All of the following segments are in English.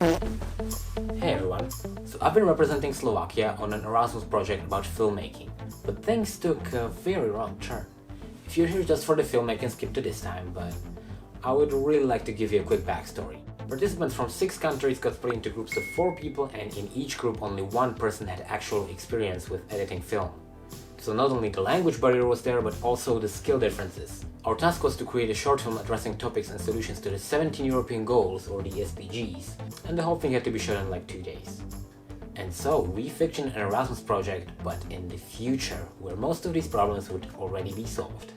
Hey everyone, so I've been representing Slovakia on an Erasmus project about filmmaking, but things took a very wrong turn. If you're here just for the filmmaking, skip to this time, but I would really like to give you a quick backstory. Participants from 6 countries got split into groups of 4 people, and in each group only one person had actual experience with editing film. So not only the language barrier was there, but also the skill differences. Our task was to create a short film addressing topics and solutions to the 17 European goals, or the SDGs, and the whole thing had to be shot in like 2 days. And so we fictioned an Erasmus project, but in the future, where most of these problems would already be solved.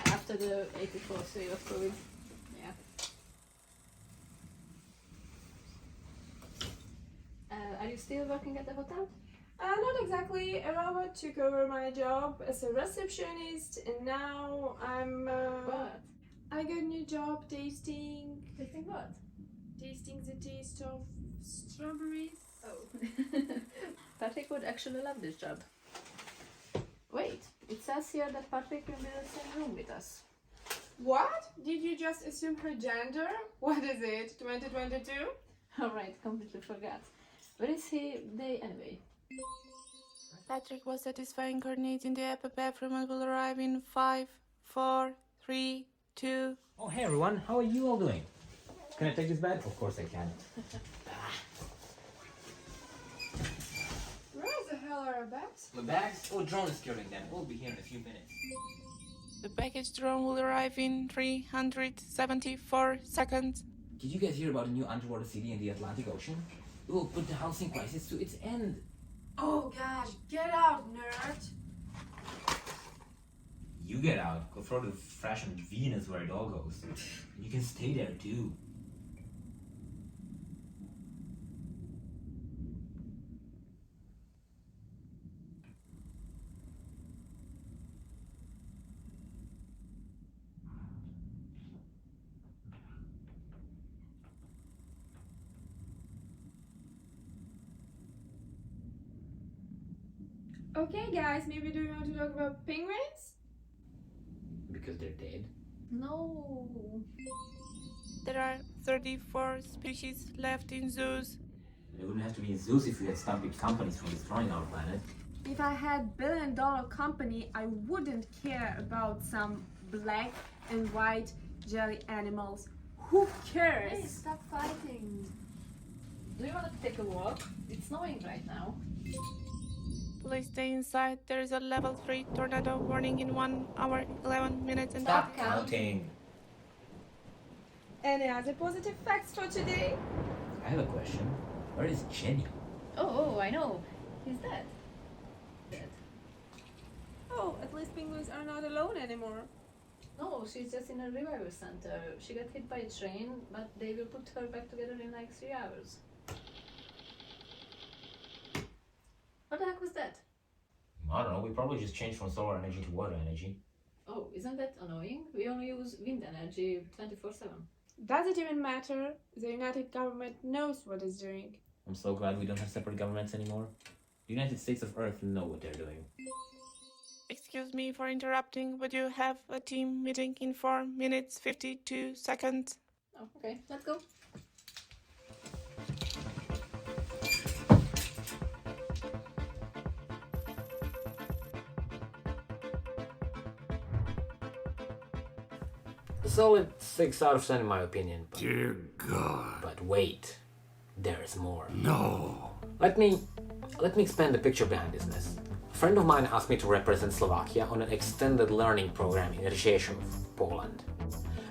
After the 84 sale of COVID. Yeah. Are you still working at the hotel? Not exactly. A robot took over my job as a receptionist, and now I'm. What? I got a new job tasting. Tasting what? Tasting the taste of strawberries. Oh. Patrik would actually love this job. Wait, it says here that Patrik will be in the same room with us. What? Did you just assume her gender? What is it? 2022? Alright, completely forgot. Where is he day anyway? Patrik was satisfying coordinating the app bathroom and will arrive in 5, 4, 3, 2. Oh hey everyone, how are you all doing? Can I take this bag? Of course I can. Where the hell are our bags? My bags? Oh, drone is securing them. We'll be here in a few minutes. The package drone will arrive in 374 seconds. Did you guys hear about a new underwater city in the Atlantic Ocean? It will put the housing crisis to its end. Oh gosh, get out, nerd! You get out. Go throw the trash on Venus where it all goes. You can stay there too. Okay, guys, maybe do you want to talk about penguins? Because they're dead. No. There are 34 species left in zoos. They wouldn't have to be in zoos if we had stopped big companies from destroying our planet. If I had billion-dollar company, I wouldn't care about some black and white jelly animals. Who cares? Hey, stop fighting. Do you want to take a walk? It's snowing right now. Please stay inside. There is a level 3 tornado warning in 1 hour, 11 minutes and Stop counting. Any other positive facts for today? I have a question. Where is Jenny? Oh, I know. He's dead. Oh, at least penguins are not alone anymore. No, she's just in a revival center. She got hit by a train, but they will put her back together in like 3 hours. What the heck was that? I don't know, we probably just changed from solar energy to water energy. Oh, isn't that annoying? We only use wind energy 24/7. Does it even matter? The United government knows what it's doing. I'm so glad we don't have separate governments anymore. The United States of Earth know what they're doing. Excuse me for interrupting, but you have a team meeting in 4 minutes 52 seconds. Oh, okay, let's go. A solid 6 out of 10 in my opinion. But, Dear God. but wait, there's more. No. Let me expand the picture behind this mess. A friend of mine asked me to represent Slovakia on an extended learning program in Rzeszów, Poland.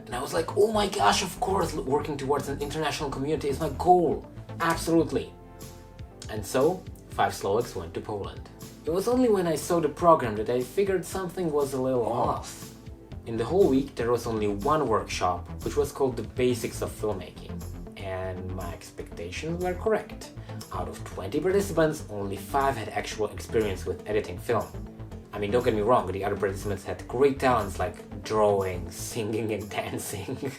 And I was like, oh my gosh, of course, working towards an international community is my goal. Absolutely. And so, 5 Slovaks went to Poland. It was only when I saw the program that I figured something was a little off. In the whole week, there was only one workshop, which was called the Basics of Filmmaking. And my expectations were correct. Out of 20 participants, only 5 had actual experience with editing film. I mean, don't get me wrong, the other participants had great talents like drawing, singing and dancing.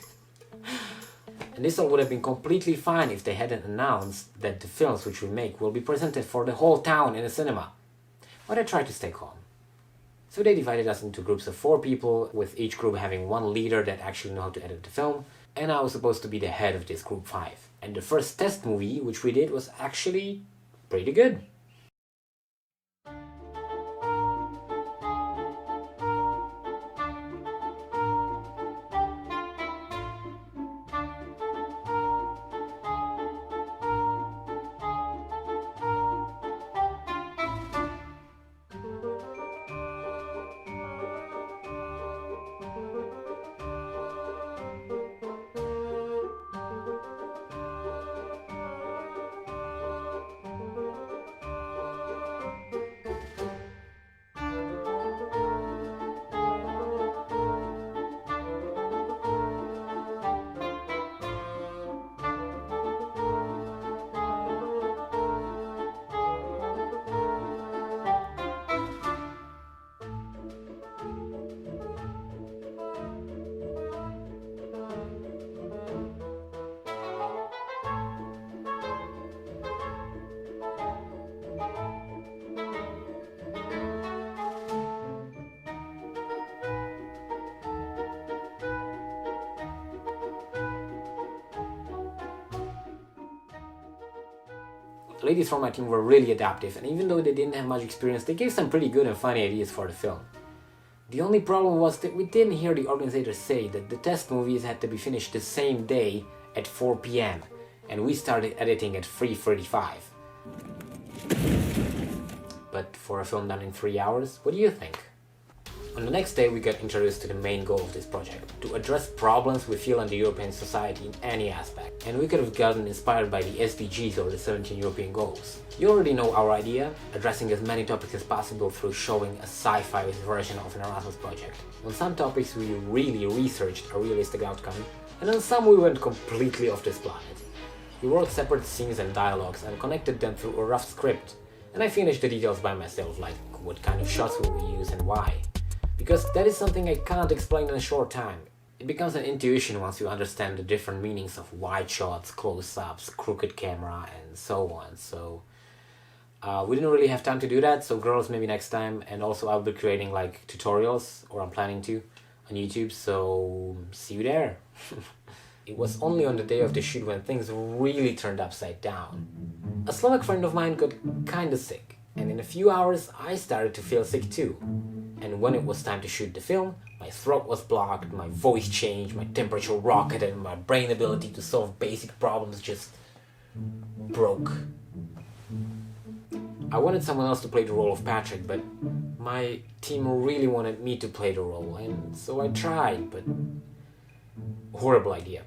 And this all would have been completely fine if they hadn't announced that the films which we make will be presented for the whole town in a cinema. But I tried to stay calm. So they divided us into groups of 4 people, with each group having one leader that actually knew how to edit the film, and I was supposed to be the head of this group 5. And the first test movie which we did was actually pretty good. The ladies from my team were really adaptive, and even though they didn't have much experience, they gave some pretty good and funny ideas for the film. The only problem was that we didn't hear the organizers say that the test movies had to be finished the same day at 4 p.m. and we started editing at 3:35. But for a film done in 3 hours, what do you think? On the next day we got introduced to the main goal of this project, to address problems we feel in the European society in any aspect. And we could have gotten inspired by the SDGs or the 17 European goals. You already know our idea, addressing as many topics as possible through showing a sci-fi version of an Erasmus project. On some topics we really researched a realistic outcome, and on some we went completely off this planet. We wrote separate scenes and dialogues and connected them through a rough script, and I finished the details by myself, like what kind of shots will we use and why. Because that is something I can't explain in a short time. It becomes an intuition once you understand the different meanings of wide shots, close-ups, crooked camera, and so on. So we didn't really have time to do that, so girls, maybe next time. And also I'll be creating like tutorials, or I'm planning to, on YouTube, so see you there. It was only on the day of the shoot when things really turned upside down. A Slovak friend of mine got kinda sick, and in a few hours I started to feel sick too. And when it was time to shoot the film, my throat was blocked, my voice changed, my temperature rocketed, and my brain ability to solve basic problems just broke. I wanted someone else to play the role of Patrik, but my team really wanted me to play the role, and so I tried, but horrible idea.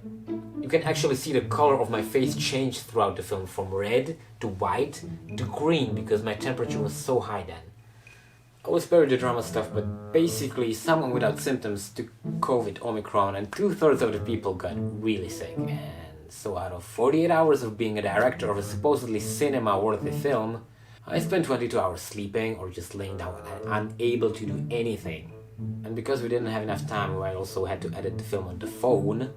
You can actually see the color of my face change throughout the film from red to white to green because my temperature was so high then. I will spare the drama stuff, but basically someone without symptoms took COVID, Omicron, and 2/3 of the people got really sick. And so out of 48 hours of being a director of a supposedly cinema-worthy film, I spent 22 hours sleeping or just laying down and unable to do anything. And because we didn't have enough time, I also had to edit the film on the phone,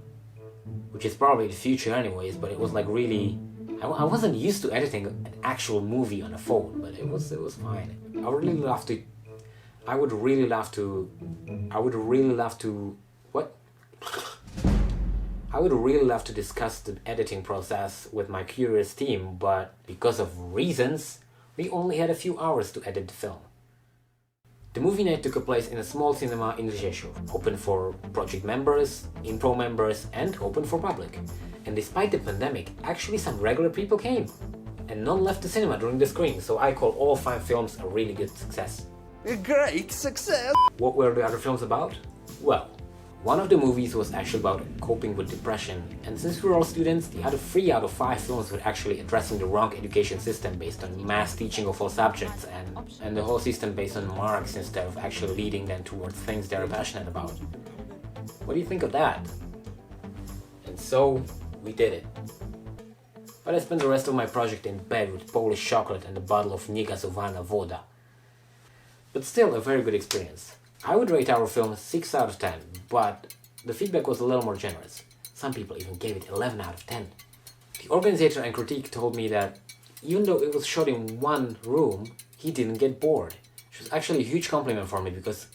which is probably the future anyways, but it was like really... I wasn't used to editing an actual movie on a phone, but it was fine. I would really love to discuss the editing process with my curious team, but because of reasons, we only had a few hours to edit the film. The movie night took place in a small cinema in Rzeszów, open for project members, impro members, and open for public. And despite the pandemic, actually some regular people came. And none left the cinema during the screening, so I call all 5 films a really good success. A great success! What were the other films about? Well, one of the movies was actually about coping with depression, and since we're all students, the other 3 out of 5 films were actually addressing the wrong education system based on mass teaching of all subjects and the whole system based on marks instead of actually leading them towards things they're passionate about. What do you think of that? And so, we did it. But I spent the rest of my project in bed with Polish chocolate and a bottle of niegazowana woda. but still a very good experience. I would rate our film 6 out of 10, but the feedback was a little more generous. Some people even gave it 11 out of 10. The organizer and critique told me that even though it was shot in one room, he didn't get bored. Which was actually a huge compliment for me, because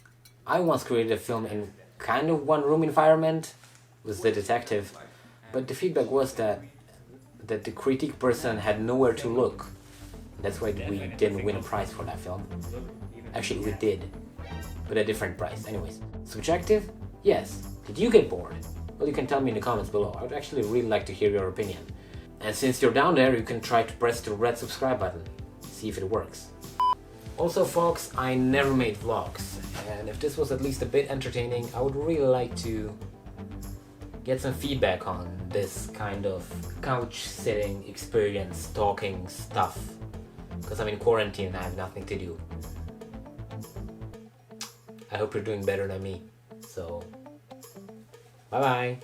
I once created a film in kind of one room environment with the detective, but the feedback was that the critique person had nowhere to look. That's why we didn't win a prize for that film. Actually, we did, but a different prize. Anyways, subjective? Yes. Did you get bored? Well, you can tell me in the comments below. I would actually really like to hear your opinion. And since you're down there, you can try to press the red subscribe button. See if it works. Also, folks, I never made vlogs, and if this was at least a bit entertaining, I would really like to get some feedback on this kind of couch sitting experience, talking stuff, because I'm in quarantine and I have nothing to do. I hope you're doing better than me, so bye bye.